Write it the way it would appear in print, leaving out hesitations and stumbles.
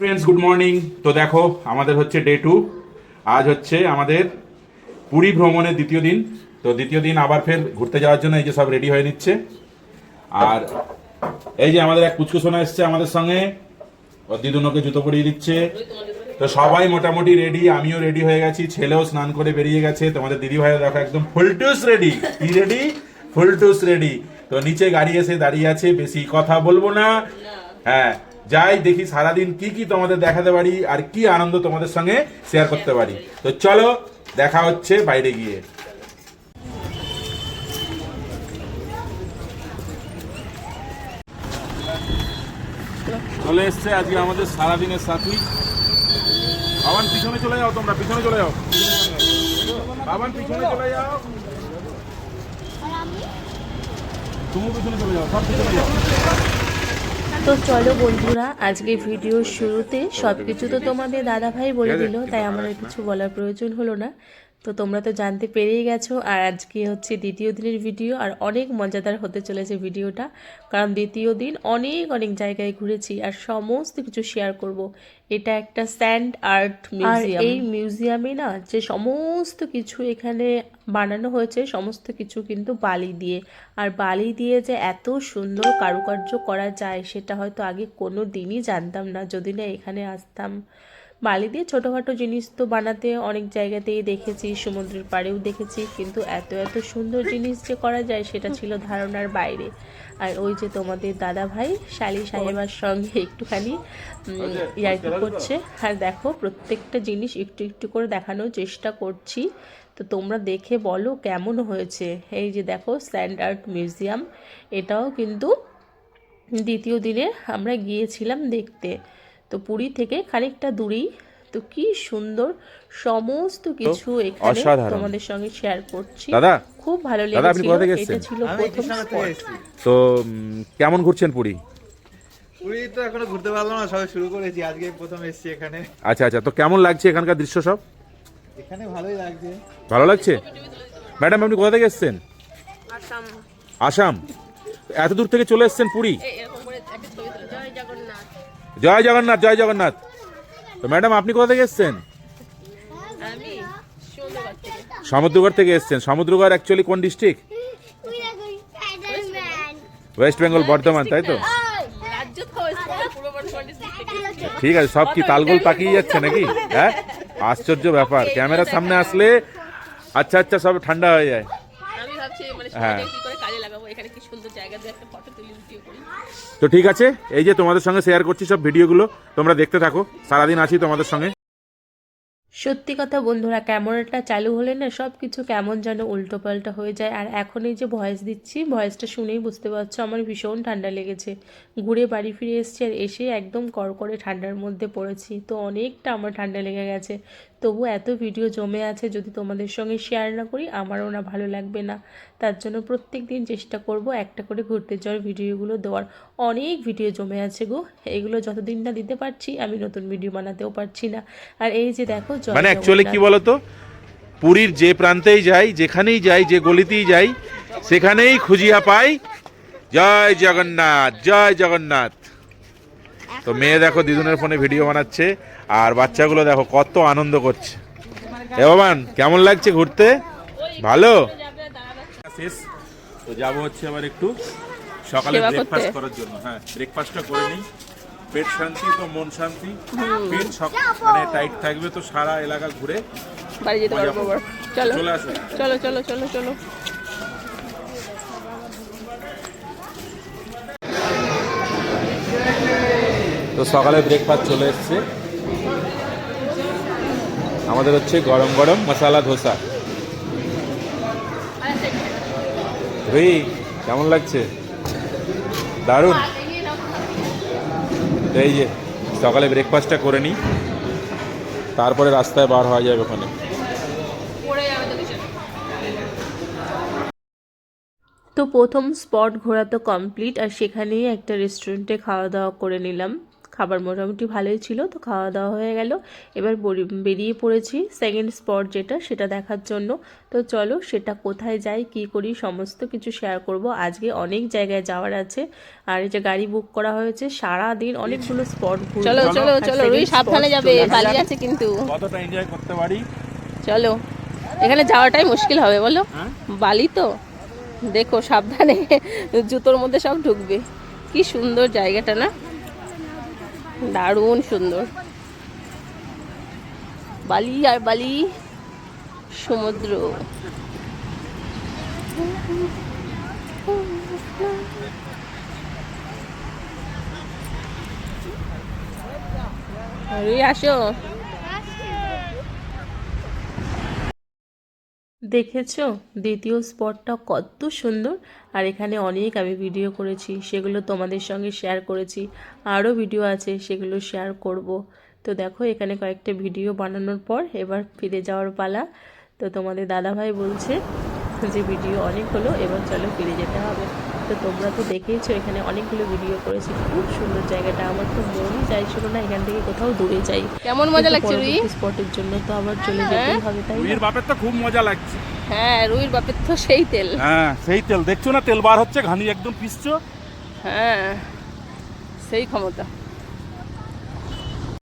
Friends, good morning. তো দেখো, আমাদের হচ্ছে ডে 2। আজ হচ্ছে আমাদের পুরী ভ্রমণের দ্বিতীয় দিন। তো দ্বিতীয় দিন আবার ফের ঘুরতে যাওয়ার জন্য এই যে সব রেডি হয়ে নিচ্ছে। আর এই যে আমাদের এক কুচকুচোনা এসছে আমাদের সঙ্গে, ওর দিদুনোকে জুতো পরিয়ে দিচ্ছে। তো সবাই মোটামুটি রেডি, আমিও রেডি হয়ে গেছি, ছেলেও স্নান করে বেরিয়ে গেছে। তোমাদের দিদি ভাইও দেখো একদম ফুলটুস রেডি। কি রেডি? ফুলটুস রেডি। তো নিচে গাড়ি এসে দাঁড়িয়ে আছে, বেশি কথা বলবো না। হ্যাঁ, যাই দেখি সারাদিন কি কি তোমাদের দেখাতে পারি আর কি আনন্দ তোমাদের সঙ্গে শেয়ার করতে পারি। তো চলো, দেখা হচ্ছে বাইরে গিয়ে। চলে এসছে আজকে আমাদের সারাদিনের সাথী। বাবান পিছনে চলে যাও, তোমরা পিছনে চলে যাও। বাবান পিছনে চলে যাও, তুমি পিছনে চলে যাও, সব পিছনে যাও। তো চলো বন্ধুরা, আজকে ভিডিওর শুরুতে সব কিছু তো তোমাদের দাদাভাই বলে দিল, তাই আমার আর কিছু বলার প্রয়োজন হলো না। তো তোমরা তো জানতে পেরেই গেছো। আর আজকে হচ্ছে দ্বিতীয় দিনের ভিডিও, আর অনেক মজাদার হতে চলেছে ভিডিওটা, কারণ দ্বিতীয় দিন অনেক অনেক জায়গায় ঘুরেছি আর সমস্ত কিছু শেয়ার করব। এটা একটা স্যান্ড আর্ট মিউজিয়াম। এই মিউজিয়ামে না, যে সমস্ত কিছু এখানে বানানো হয়েছে সমস্ত কিছু কিন্তু বালি দিয়ে। আর বালি দিয়ে যে এত সুন্দর কারুকার্য করা যায় সেটা হয়তো আগে কোনো দিনই জানতাম না, যদি না এখানে আসতাম। বালি দিয়ে ছোটোখাটো জিনিস তো বানাতে অনেক জায়গাতেই দেখেছি, সমুদ্রের পাড়েও দেখেছি, কিন্তু এত এত সুন্দর জিনিস যে করা যায় সেটা ছিল ধারণার বাইরে। আর ওই যে তোমাদের দাদা ভাই শালি সাহেবার সঙ্গে একটুখানি ইয়ার্কি করছে। আর দেখো, প্রত্যেকটা জিনিস একটু একটু করে দেখানোর চেষ্টা করছি, তো তোমরা দেখে বলো কেমন হয়েছে। এই যে দেখো, স্যান্ড আর্ট মিউজিয়াম, এটাও কিন্তু দ্বিতীয় দিনে আমরা গিয়েছিলাম দেখতে। তো পুরী থেকে খানিকটা দূরেই। তো কি সুন্দর সমস্ত কিছু এখানে তোমাদের সঙ্গে শেয়ার করছি। দাদা, খুব ভালো দাদা আপনি লেগেছিল। কোথা থেকে এসেছেন? এটা ছিল প্রথম স্পট। তো কেমন ঘুরছেন পুরী? পুরী তো এখনো ঘুরতে পারলাম না, সবে শুরু করেছি, আজকে প্রথম এসেছি এখানে। আচ্ছা আচ্ছা, তো কেমন লাগছে এখানকার দৃশ্য সব? এখানে ভালোই লাগছে। ভালো লাগছে? ম্যাডাম, আপনি কোথা থেকে এসেছেন? আসাম। আসাম? এত দূর থেকে চলে এসেছেন পুরী? জয় জগন্নাথ, জয় জগন্নাথ। তো ম্যাডাম, আপনি কোথা থেকে এসেছেন? আমি সমুদ্রগড় থেকে এসেছেন। সমুদ্রগড় অ্যাকচুয়ালি কোন ডিস্ট্রিক্ট? ওয়েস্ট বেঙ্গল, বর্ধমান, তাই তো? ঠিক আছে, সব কি তালগোল পাকিয়ে যাচ্ছে নাকি? হ্যাঁ, আশ্চর্য ব্যাপার, ক্যামেরার সামনে আসলে আচ্ছা আচ্ছা সব ঠান্ডা হয়ে যায়। হ্যাঁ, তো ঠিক আছে, এই যে তোমাদের সঙ্গে শেয়ার করছি সব ভিডিওগুলো, তোমরা দেখতে থাকো, সারাদিন আছি তোমাদের সঙ্গে। সত্যি কথা বন্ধুরা, ক্যামেরাটা চালু হলে না সব কিছু কেমন যেন উল্টোপাল্টা হয়ে যায়। আর এখন এই যে ভয়েস দিচ্ছি, ভয়েসটা শুনেই বুঝতে পারছো আমার ভীষণ ঠান্ডা লেগেছে। ঘুরে বাড়ি ফিরে এসেছি আর এসে একদম কড়কড়ে ঠান্ডার মধ্যে পড়েছি, তো অনেকটা আমার ঠান্ডা লেগে গেছে। তবু এত ভিডিও জমে আছে, যদি তোমাদের সঙ্গে শেয়ার না করি আমারও না ভালো লাগবে না। তার জন্য প্রত্যেক দিন চেষ্টা করব একটা করে ঘুরতে যাওয়ার ভিডিওগুলো দেওয়ার। অনেক ভিডিও জমে আছে গো, এগুলো যতদিন না দিতে পারছি আমি নতুন ভিডিও বানাতেও পারছি না। আর এই যে দেখো, মানে অ্যাকচুয়ালি কি বলতো, পুরীর যে প্রান্তেই যাই, যেখানেই যাই, যে গলিতেই যাই, সেখানেই খুঁজিয়া পাই জয় জগন্নাথ, জয় জগন্নাথ। তো মেয়ে দেখো দিদুনের ফোনে ভিডিও বানাচ্ছে, আর বাচ্চাগুলো দেখো কত আনন্দ করছে। এ বাবান, কেমন লাগছে ঘুরতে? ভালো? শেষ তো যাবো হচ্ছে আবার একটু সকালে ব্রেকফাস্ট করার জন্য। হ্যাঁ, ব্রেকফাস্টটা করে নিই, পেট শান্তি তো মন শান্তি। পেট মানে টাইট থাকবে তো সারা এলাকা ঘুরে বাড়ি যেতে পারবো। চলো চলে আসো, চলো চলো চলো চলো। তো সকালে ব্রেকফাস্ট চলে এসছে আমাদের, হচ্ছে গরম গরম মশলা ধোসা। ভাই, কেমন লাগছে? দারুণ। এই যে সকালে ব্রেকফাস্টটা করে নিই, তারপরে রাস্তায় বার হওয়া যাবে ওখানে। তো প্রথম স্পট ঘোরা তো কমপ্লিট, আর সেখানেই একটা রেস্টুরেন্টে খাওয়া দাওয়া করে নিলাম। খাবার মোটামুটি ভালোই ছিল। তো খাওয়া দাওয়া হয়ে গেল, এবার বেরিয়ে পড়েছি সেকেন্ড স্পট যেটা সেটা দেখার জন্য। তো চলো সেটা কোথায় যাই কী করি সমস্ত কিছু শেয়ার করব। আজকে অনেক জায়গায় যাওয়ার আছে, আর এই যে গাড়ি বুক করা হয়েছে, সারা দিন অনেকগুলো স্পট ঘুরবো। চলো চলো আর চলো, second রুই সাবধানে spot যাবে, চলে আসা বালি যাক। আছে কিন্তু। কতটা এনজয় করতে পারি। চলো, এখানে যাওয়াটাই মুশকিল হবে বলো, হ্যাঁ? বালি তো। দেখো সাবধানে, জুতোর মধ্যে সব ঢুকবে। কি সুন্দর জায়গাটা না, দারুণ সুন্দর। বালি আর বালি, সমুদ্র। রুই আসো। দেখেছো দ্বিতীয় স্পটটা কত সুন্দর, আর এখানে অনেক আমি ভিডিও করেছি, সেগুলো তোমাদের সঙ্গে শেয়ার করেছি। আরও ভিডিও আছে, সেগুলো শেয়ার করব। তো দেখো এখানে কয়েকটা ভিডিও বানানোর পর এবার ফিরে যাওয়ার পালা। তো তোমাদের দাদাভাই বলছে যে ভিডিও অনেক হলো, এবার চলো ফিরে যেতে হবে। তো তোমরা তো দেখেইছো এখানে অনেকগুলো ভিডিও করেছি, খুব সুন্দর জায়গাটা। আমার তো মনই চাইছিল না এখান থেকে কোথাও দূরে যাই। কেমন মজা লাগছে রুই? স্পটের জন্য তো আবার চলে যেতেই হবে, তাই না? রুইয়ের বাপের তো খুব মজা লাগছে। হ্যাঁ, রুইর বাপের তো সেই তেল। হ্যাঁ সেই তেল দেখছো না, তেল বার হচ্ছে, ঘানি একদম পিসছো। হ্যাঁ, সেই ক্ষমতা।